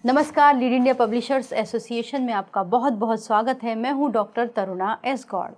नमस्कार, lead India publishers association में आपका बहुत बहुत स्वागत है। मैं हूं डॉक्टर तरुणा एस गौड़।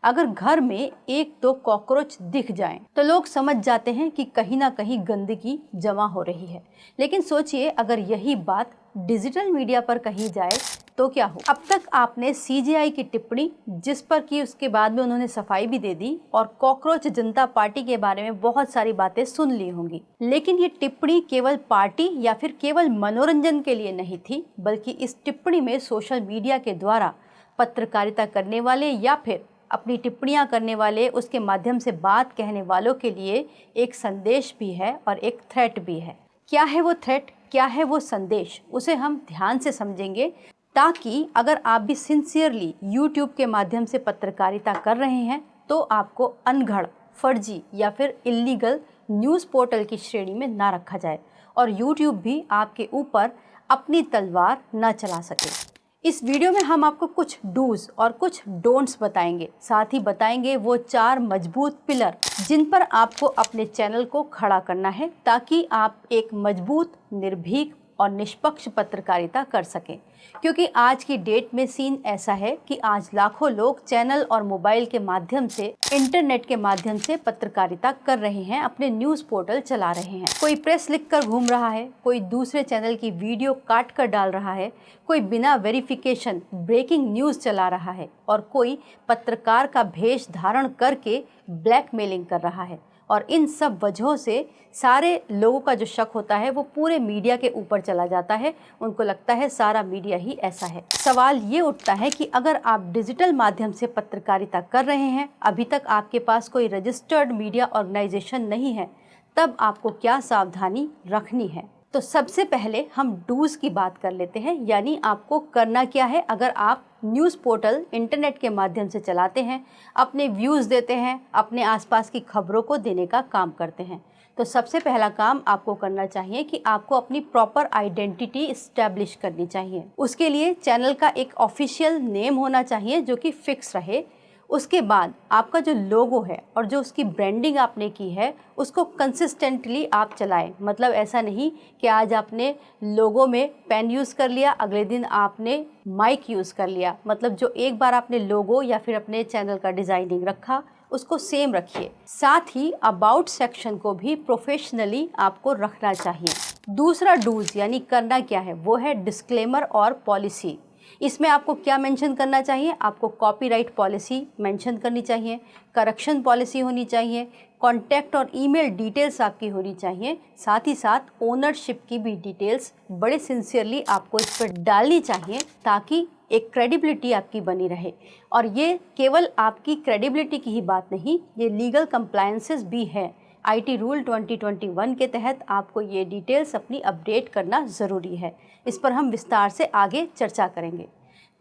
अगर घर में एक दो कॉकरोच दिख जाएं तो लोग समझ जाते हैं कि कहीं ना कहीं गंदगी जमा हो रही है। लेकिन सोचिए, अगर यही बात डिजिटल मीडिया पर कही जाए तो क्या हो। अब तक आपने सीजेआई की टिप्पणी जिस पर की, उसके बाद में उन्होंने सफाई भी दे दी और कॉकरोच जनता पार्टी के बारे में बहुत सारी बातें सुन ली होंगी। लेकिन ये टिप्पणी केवल पार्टी या फिर केवल मनोरंजन के लिए नहीं थी, बल्कि इस टिप्पणी में सोशल मीडिया के द्वारा पत्रकारिता करने वाले या फिर अपनी टिप्पणियां करने वाले, उसके माध्यम से बात कहने वालों के लिए एक संदेश भी है और एक थ्रेट भी है। क्या है वो थ्रेट, क्या है वो संदेश, उसे हम ध्यान से समझेंगे, ताकि अगर आप भी सिंसियरली YouTube के माध्यम से पत्रकारिता कर रहे हैं तो आपको अनगढ़, फर्जी या फिर इलीगल न्यूज़ पोर्टल की श्रेणी में ना रखा जाए और YouTube भी आपके ऊपर अपनी तलवार न चला सके। इस वीडियो में हम आपको कुछ डूज और कुछ डोंट्स बताएंगे, साथ ही बताएंगे वो 4 मजबूत पिलर जिन पर आपको अपने चैनल को खड़ा करना है, ताकि आप एक मजबूत, निर्भीक और निष्पक्ष पत्रकारिता कर सकें। क्योंकि आज की डेट में सीन ऐसा है कि आज लाखों लोग चैनल और मोबाइल के माध्यम से, इंटरनेट के माध्यम से पत्रकारिता कर रहे हैं, अपने न्यूज़ पोर्टल चला रहे हैं। कोई प्रेस लिखकर घूम रहा है, कोई दूसरे चैनल की वीडियो काट कर डाल रहा है, कोई बिना वेरिफिकेशन ब्रेकिंग न्यूज़ चला रहा है और कोई पत्रकार का भेष धारण करके ब्लैकमेलिंग कर रहा है। और इन सब वजहों से सारे लोगों का जो शक होता है वो पूरे मीडिया के ऊपर चला जाता है। उनको लगता है सारा मीडिया ही ऐसा है। सवाल ये उठता है कि अगर आप डिजिटल माध्यम से पत्रकारिता कर रहे हैं, अभी तक आपके पास कोई रजिस्टर्ड मीडिया ऑर्गेनाइजेशन नहीं है, तब आपको क्या सावधानी रखनी है। तो सबसे पहले हम डूज की बात कर लेते हैं, यानी आपको करना क्या है। अगर आप न्यूज़ पोर्टल इंटरनेट के माध्यम से चलाते हैं, अपने व्यूज़ देते हैं, अपने आसपास की खबरों को देने का काम करते हैं, तो सबसे पहला काम आपको करना चाहिए कि आपको अपनी प्रॉपर आइडेंटिटी इस्टेब्लिश करनी चाहिए। उसके लिए चैनल का एक ऑफिशियल नेम होना चाहिए जो कि फिक्स रहे। उसके बाद आपका जो लोगो है और जो उसकी ब्रांडिंग आपने की है, उसको कंसिस्टेंटली आप चलाएं। मतलब ऐसा नहीं कि आज आपने लोगो में पेन यूज़ कर लिया, अगले दिन आपने माइक यूज़ कर लिया। मतलब जो एक बार आपने लोगो या फिर अपने चैनल का डिज़ाइनिंग रखा, उसको सेम रखिए। साथ ही अबाउट सेक्शन को भी प्रोफेशनली आपको रखना चाहिए। दूसरा डूज यानी करना क्या है, वो है डिस्क्लेमर और पॉलिसी। इसमें आपको क्या मेंशन करना चाहिए, आपको कॉपीराइट पॉलिसी मेंशन करनी चाहिए, करेक्शन पॉलिसी होनी चाहिए, कॉन्टैक्ट और ईमेल डिटेल्स आपकी होनी चाहिए। साथ ही साथ ओनरशिप की भी डिटेल्स बड़े सिंसियरली आपको इस पर डालनी चाहिए, ताकि एक क्रेडिबिलिटी आपकी बनी रहे। और ये केवल आपकी क्रेडिबिलिटी की ही बात नहीं, ये लीगल कंप्लायंसेस भी है। आईटी रूल 2021 के तहत आपको ये डिटेल्स अपनी अपडेट करना ज़रूरी है। इस पर हम विस्तार से आगे चर्चा करेंगे।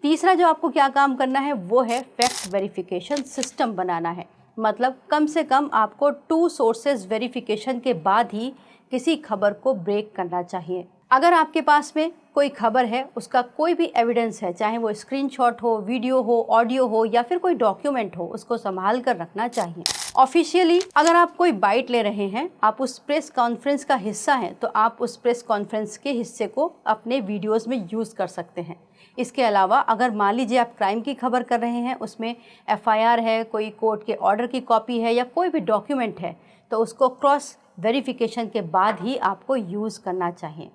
तीसरा जो आपको क्या काम करना है वो है फैक्ट वेरिफिकेशन सिस्टम बनाना है। मतलब कम से कम आपको 2 सोर्सेज वेरिफिकेशन के बाद ही किसी खबर को ब्रेक करना चाहिए। अगर आपके पास में कोई खबर है, उसका कोई भी एविडेंस है, चाहे वो स्क्रीनशॉट हो, वीडियो हो, ऑडियो हो या फिर कोई डॉक्यूमेंट हो, उसको संभाल कर रखना चाहिए। ऑफिशियली अगर आप कोई बाइट ले रहे हैं, आप उस प्रेस कॉन्फ्रेंस का हिस्सा हैं, तो आप उस प्रेस कॉन्फ्रेंस के हिस्से को अपने वीडियोज़ में यूज़ कर सकते हैं। इसके अलावा अगर मान लीजिए आप क्राइम की खबर कर रहे हैं, उसमें एफआईआर है, कोई कोर्ट के ऑर्डर की कॉपी है या कोई भी डॉक्यूमेंट है, तो उसको क्रॉस वेरिफिकेशन के बाद ही आपको यूज़ करना चाहिए।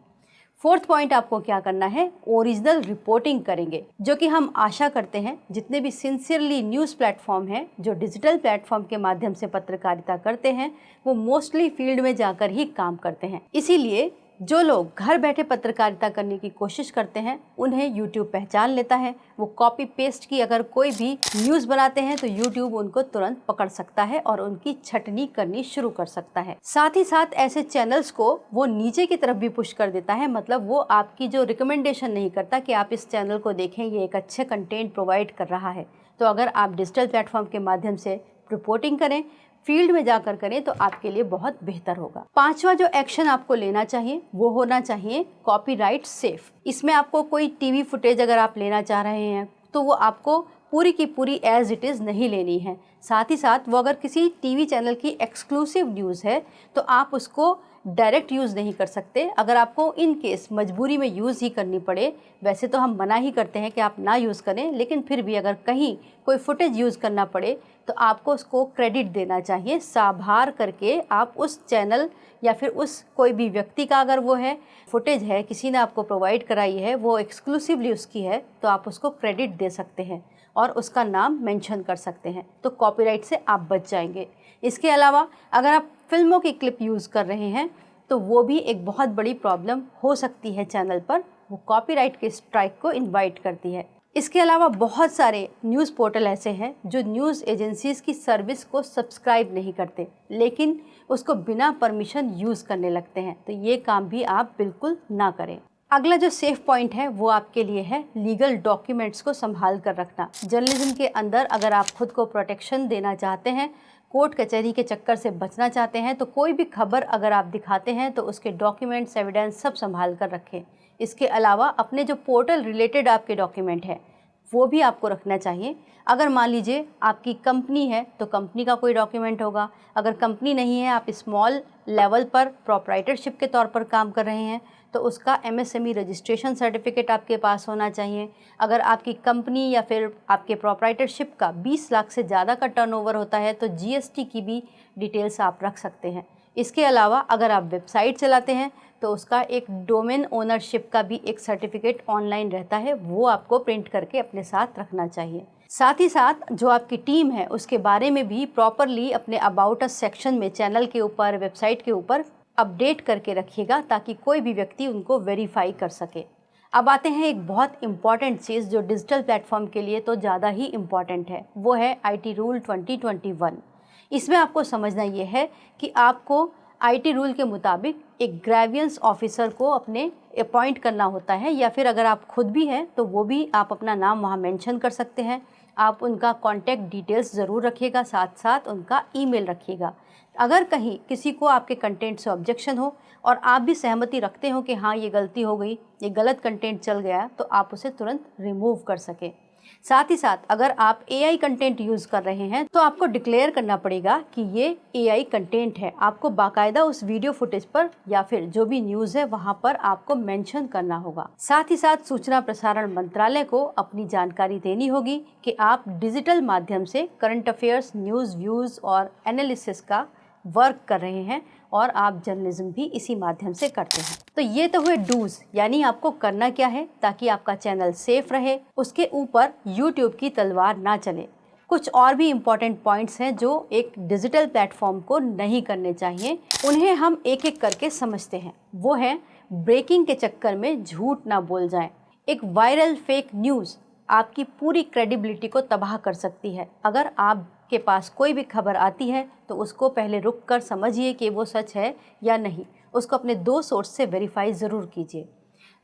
फोर्थ पॉइंट आपको क्या करना है, ओरिजिनल रिपोर्टिंग करेंगे, जो कि हम आशा करते हैं जितने भी सिंसियरली न्यूज़ प्लेटफॉर्म हैं, जो डिजिटल प्लेटफॉर्म के माध्यम से पत्रकारिता करते हैं, वो मोस्टली फील्ड में जाकर ही काम करते हैं। इसीलिए जो लोग घर बैठे पत्रकारिता करने की कोशिश करते हैं, उन्हें YouTube पहचान लेता है। वो कॉपी पेस्ट की अगर कोई भी न्यूज़ बनाते हैं तो YouTube उनको तुरंत पकड़ सकता है और उनकी छटनी करनी शुरू कर सकता है। साथ ही साथ ऐसे चैनल्स को वो नीचे की तरफ भी पुश कर देता है। मतलब वो आपकी जो रिकमेंडेशन नहीं करता कि आप इस चैनल को देखें, ये एक अच्छे कंटेंट प्रोवाइड कर रहा है। तो अगर आप डिजिटल प्लेटफॉर्म के माध्यम से रिपोर्टिंग करें, फील्ड में जाकर करें, तो आपके लिए बहुत बेहतर होगा। पांचवा जो एक्शन आपको लेना चाहिए वो होना चाहिए कॉपीराइट सेफ। इसमें आपको कोई टीवी फुटेज अगर आप लेना चाह रहे हैं, तो वो आपको पूरी की पूरी एज इट इज़ नहीं लेनी है। साथ ही साथ वो अगर किसी टीवी चैनल की एक्सक्लूसिव न्यूज़ है तो आप उसको डायरेक्ट यूज़ नहीं कर सकते। अगर आपको इन केस मजबूरी में यूज़ ही करनी पड़े, वैसे तो हम मना ही करते हैं कि आप ना यूज़ करें, लेकिन फिर भी अगर कहीं कोई फुटेज यूज़ करना पड़े तो आपको उसको क्रेडिट देना चाहिए। साभार करके आप उस चैनल या फिर उस कोई भी व्यक्ति का अगर वो है फुटेज है, किसी ने आपको प्रोवाइड कराई है, वो एक्सक्लूसिवली उसकी है, तो आप उसको क्रेडिट दे सकते हैं और उसका नाम मेंशन कर सकते हैं, तो कॉपीराइट से आप बच जाएंगे। इसके अलावा अगर आप फिल्मों की क्लिप यूज़ कर रहे हैं तो वो भी एक बहुत बड़ी प्रॉब्लम हो सकती है चैनल पर, वो कॉपीराइट के स्ट्राइक को इनवाइट करती है। इसके अलावा बहुत सारे न्यूज़ पोर्टल ऐसे हैं जो न्यूज़ एजेंसीज़ की सर्विस को सब्सक्राइब नहीं करते, लेकिन उसको बिना परमिशन यूज़ करने लगते हैं, तो ये काम भी आप बिल्कुल ना करें। अगला जो सेफ पॉइंट है वो आपके लिए है लीगल डॉक्यूमेंट्स को संभाल कर रखना। जर्नलिज्म के अंदर अगर आप खुद को प्रोटेक्शन देना चाहते हैं, कोर्ट कचहरी के चक्कर से बचना चाहते हैं, तो कोई भी खबर अगर आप दिखाते हैं तो उसके डॉक्यूमेंट्स, एविडेंस सब संभाल कर रखें। इसके अलावा अपने जो पोर्टल रिलेटेड आपके डॉक्यूमेंट है वो भी आपको रखना चाहिए। अगर मान लीजिए आपकी कंपनी है तो कंपनी का कोई डॉक्यूमेंट होगा, अगर कंपनी नहीं है, आप स्मॉल लेवल पर प्रोप्राइटरशिप के तौर पर काम कर रहे हैं तो उसका एमएसएमई रजिस्ट्रेशन सर्टिफिकेट आपके पास होना चाहिए। अगर आपकी कंपनी या फिर आपके प्रोप्राइटरशिप का 20 लाख से ज़्यादा का टर्नओवर होता है तो जीएसटी की भी डिटेल्स आप रख सकते हैं। इसके अलावा अगर आप वेबसाइट चलाते हैं तो उसका एक डोमेन ओनरशिप का भी एक सर्टिफिकेट ऑनलाइन रहता है, वो आपको प्रिंट करके अपने साथ रखना चाहिए। साथ ही साथ जो आपकी टीम है उसके बारे में भी प्रॉपरली अपने अबाउट अस सेक्शन में चैनल के ऊपर, वेबसाइट के ऊपर अपडेट करके रखिएगा ताकि कोई भी व्यक्ति उनको वेरीफाई कर सके। अब आते हैं एक बहुत इम्पॉर्टेंट चीज़ जो डिजिटल प्लेटफॉर्म के लिए तो ज़्यादा ही इम्पॉर्टेंट है, वो है आईटी रूल 2021। इसमें आपको समझना ये है कि आपको आईटी रूल के मुताबिक एक ग्रेवियंस ऑफिसर को अपने अपॉइंट करना होता है, या फिर अगर आप खुद भी हैं तो वो भी आप अपना नाम वहाँ मेंशन कर सकते हैं। आप उनका कॉन्टैक्ट डिटेल्स ज़रूर रखिएगा, साथ साथ उनका ईमेल रखिएगा। अगर कहीं किसी को आपके कंटेंट से ऑब्जेक्शन हो और आप भी सहमति रखते हो कि हाँ ये गलती हो गई, ये गलत कंटेंट चल गया, तो आप उसे तुरंत रिमूव कर सकें। साथ ही साथ अगर आप एआई कंटेंट यूज़ कर रहे हैं तो आपको डिक्लेयर करना पड़ेगा कि ये एआई कंटेंट है। आपको बाकायदा उस वीडियो फुटेज पर या फिर जो भी न्यूज़ है वहाँ पर आपको मेंशन करना होगा। साथ ही साथ सूचना प्रसारण मंत्रालय को अपनी जानकारी देनी होगी कि आप डिजिटल माध्यम से करंट अफेयर्स, न्यूज़, व्यूज़ और एनालिसिस का वर्क कर रहे हैं और आप जर्नलिज्म भी इसी माध्यम से करते हैं। तो ये तो हुए डूज, यानी आपको करना क्या है ताकि आपका चैनल सेफ रहे, उसके ऊपर यूट्यूब की तलवार ना चले। कुछ और भी इम्पॉर्टेंट पॉइंट्स हैं जो एक डिजिटल प्लेटफॉर्म को नहीं करने चाहिए, उन्हें हम एक एक करके समझते हैं। वो है ब्रेकिंग के चक्कर में झूठ ना बोल जाएं। एक वायरल फेक न्यूज़ आपकी पूरी क्रेडिबिलिटी को तबाह कर सकती है। अगर आपके पास कोई भी खबर आती है तो उसको पहले रुक कर समझिए कि वो सच है या नहीं, उसको अपने 2 सोर्स से वेरीफाई ज़रूर कीजिए।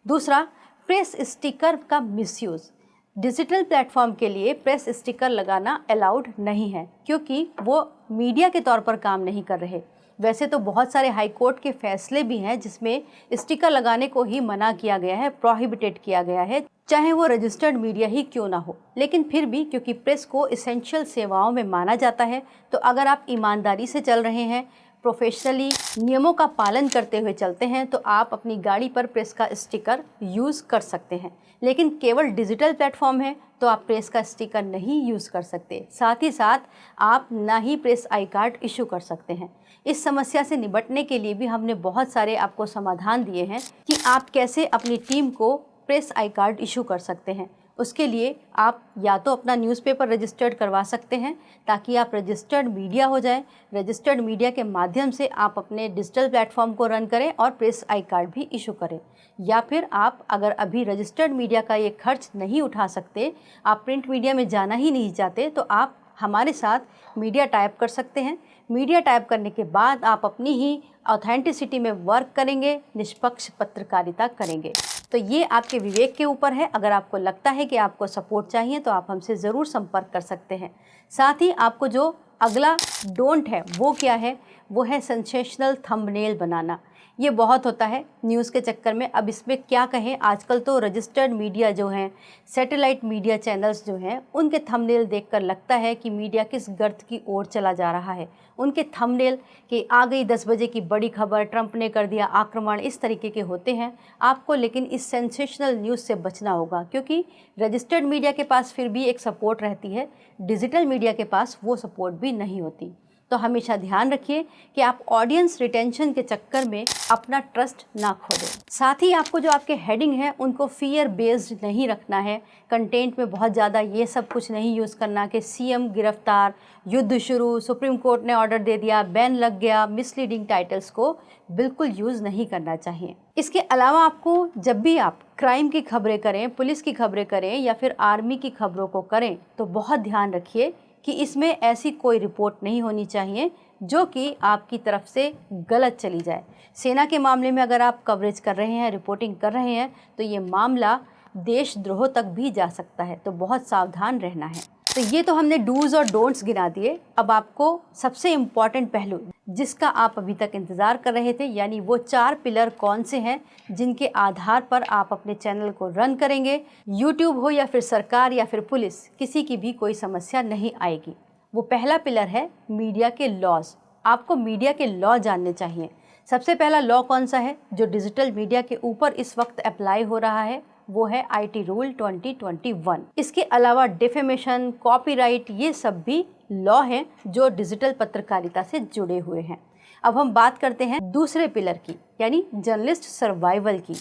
दूसरा, प्रेस स्टिकर का मिसयूज़। डिजिटल प्लेटफॉर्म के लिए प्रेस स्टिकर लगाना अलाउड नहीं है क्योंकि वो मीडिया के तौर पर काम नहीं कर रहे। वैसे तो बहुत सारे हाई कोर्ट के फैसले भी हैं जिसमें स्टिकर लगाने को ही मना किया गया है, प्रोहिबिटेड किया गया है, चाहे वो रजिस्टर्ड मीडिया ही क्यों ना हो। लेकिन फिर भी क्योंकि प्रेस को एसेंशियल सेवाओं में माना जाता है, तो अगर आप ईमानदारी से चल रहे हैं, प्रोफेशनली नियमों का पालन करते हुए चलते हैं, तो आप अपनी गाड़ी पर प्रेस का स्टिकर यूज़ कर सकते हैं। लेकिन केवल डिजिटल प्लेटफॉर्म है तो आप प्रेस का स्टिकर नहीं यूज़ कर सकते। साथ ही साथ आप ना ही प्रेस आई कार्ड इशू कर सकते हैं। इस समस्या से निपटने के लिए भी हमने बहुत सारे आपको समाधान दिए हैं कि आप कैसे अपनी टीम को प्रेस आई कार्ड इशू कर सकते हैं। उसके लिए आप या तो अपना न्यूज़पेपर रजिस्टर्ड करवा सकते हैं ताकि आप रजिस्टर्ड मीडिया हो जाए। रजिस्टर्ड मीडिया के माध्यम से आप अपने डिजिटल प्लेटफॉर्म को रन करें और प्रेस आई कार्ड भी इशू करें। या फिर आप अगर अभी रजिस्टर्ड मीडिया का ये खर्च नहीं उठा सकते, आप प्रिंट मीडिया में जाना ही नहीं चाहते, तो आप हमारे साथ मीडिया टाइप कर सकते हैं। मीडिया टाइप करने के बाद आप अपनी ही ऑथेंटिसिटी में वर्क करेंगे, निष्पक्ष पत्रकारिता करेंगे। तो ये आपके विवेक के ऊपर है। अगर आपको लगता है कि आपको सपोर्ट चाहिए तो आप हमसे ज़रूर संपर्क कर सकते हैं। साथ ही आपको जो अगला डोंट है वो क्या है, वो है सेंसेशनल थंबनेल बनाना। ये बहुत होता है न्यूज़ के चक्कर में। अब इसमें क्या कहें, आजकल तो रजिस्टर्ड मीडिया जो हैं, सैटेलाइट मीडिया चैनल्स जो हैं, उनके थंबनेल देखकर लगता है कि मीडिया किस गर्त की ओर चला जा रहा है। उनके थंबनेल कि आ गई 10 बजे की बड़ी खबर, ट्रंप ने कर दिया आक्रमण, इस तरीके के होते हैं। आपको लेकिन इस सेंसेशनल न्यूज़ से बचना होगा, क्योंकि रजिस्टर्ड मीडिया के पास फिर भी एक सपोर्ट रहती है, डिजिटल मीडिया के पास वो सपोर्ट भी नहीं होती। तो हमेशा ध्यान रखिए कि आप ऑडियंस रिटेंशन के चक्कर में अपना ट्रस्ट ना खो दें। साथ ही आपको जो आपके हेडिंग है उनको फियर बेस्ड नहीं रखना है। कंटेंट में बहुत ज़्यादा ये सब कुछ नहीं यूज़ करना कि सीएम गिरफ्तार, युद्ध शुरू, सुप्रीम कोर्ट ने ऑर्डर दे दिया, बैन लग गया। मिसलीडिंग टाइटल्स को बिल्कुल यूज़ नहीं करना चाहिए। इसके अलावा आपको जब भी आप क्राइम की खबरें करें, पुलिस की खबरें करें या फिर आर्मी की खबरों को करें, तो बहुत ध्यान रखिए कि इसमें ऐसी कोई रिपोर्ट नहीं होनी चाहिए जो कि आपकी तरफ से गलत चली जाए। सेना के मामले में अगर आप कवरेज कर रहे हैं, रिपोर्टिंग कर रहे हैं, तो ये मामला देशद्रोह तक भी जा सकता है, तो बहुत सावधान रहना है। तो ये तो हमने डूज़ और डोंट्स गिना दिए। अब आपको सबसे इम्पॉर्टेंट पहलू जिसका आप अभी तक इंतज़ार कर रहे थे, यानी वो 4 पिलर कौन से हैं जिनके आधार पर आप अपने चैनल को रन करेंगे, यूट्यूब हो या फिर सरकार या फिर पुलिस, किसी की भी कोई समस्या नहीं आएगी। वो पहला पिलर है मीडिया के लॉज। आपको मीडिया के लॉ जानने चाहिए। सबसे पहला लॉ कौन सा है जो डिजिटल मीडिया के ऊपर इस वक्त अप्लाई हो रहा है, वो है आईटी रूल 2021। इसके अलावा डिफेमेशन, कॉपीराइट, ये सब भी लॉ हैं जो डिजिटल पत्रकारिता से जुड़े हुए हैं। अब हम बात करते हैं दूसरे पिलर की, यानी जर्नलिस्ट सर्वाइवल की।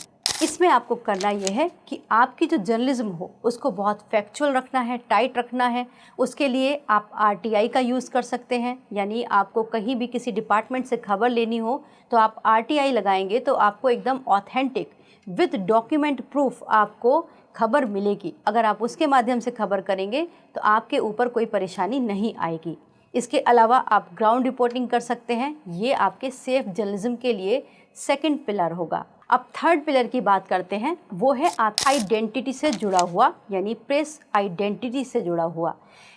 इसमें आपको करना यह है कि आपकी जो जर्नलिज्म हो उसको बहुत फैक्चुअल रखना है, टाइट रखना है। उसके लिए आप आरटीआई का यूज़ कर सकते हैं, यानी आपको कहीं भी किसी डिपार्टमेंट से खबर लेनी हो तो आप आरटीआई लगाएंगे तो आपको एकदम ऑथेंटिक विद डॉक्यूमेंट प्रूफ आपको खबर मिलेगी। अगर आप उसके माध्यम से खबर करेंगे तो आपके ऊपर कोई परेशानी नहीं आएगी। इसके अलावा आप ग्राउंड रिपोर्टिंग कर सकते हैं। ये आपके सेफ जर्नलिज्म के लिए सेकंड पिलर होगा। अब थर्ड पिलर की बात करते हैं, वो है आप आइडेंटिटी से जुड़ा हुआ, यानी प्रेस आइडेंटिटी से जुड़ा हुआ।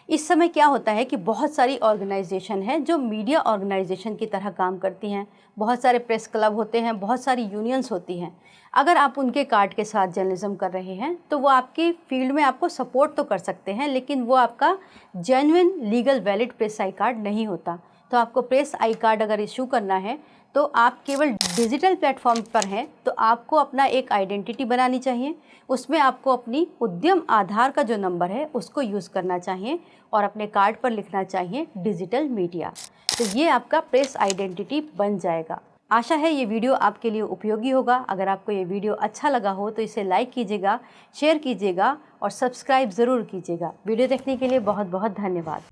इस समय क्या होता है कि बहुत सारी ऑर्गेनाइजेशन हैं जो मीडिया ऑर्गेनाइजेशन की तरह काम करती हैं। बहुत सारे प्रेस क्लब होते हैं, बहुत सारी यूनियंस होती हैं। अगर आप उनके कार्ड के साथ जर्नलिज्म कर रहे हैं तो वो आपकी फील्ड में आपको सपोर्ट तो कर सकते हैं, लेकिन वो आपका genuine legal valid press I card नहीं होता। तो आपको प्रेस आई कार्ड अगर इशू करना है तो आप केवल डिजिटल प्लेटफॉर्म पर हैं, तो आपको अपना एक आइडेंटिटी बनानी चाहिए। उसमें आपको अपनी उद्यम आधार का जो नंबर है उसको यूज़ करना चाहिए और अपने कार्ड पर लिखना चाहिए डिजिटल मीडिया। तो ये आपका प्रेस आइडेंटिटी बन जाएगा। आशा है ये वीडियो आपके लिए उपयोगी होगा। अगर आपको ये वीडियो अच्छा लगा हो तो इसे लाइक कीजिएगा, शेयर कीजिएगा और सब्सक्राइब ज़रूर कीजिएगा। वीडियो देखने के लिए बहुत बहुत धन्यवाद।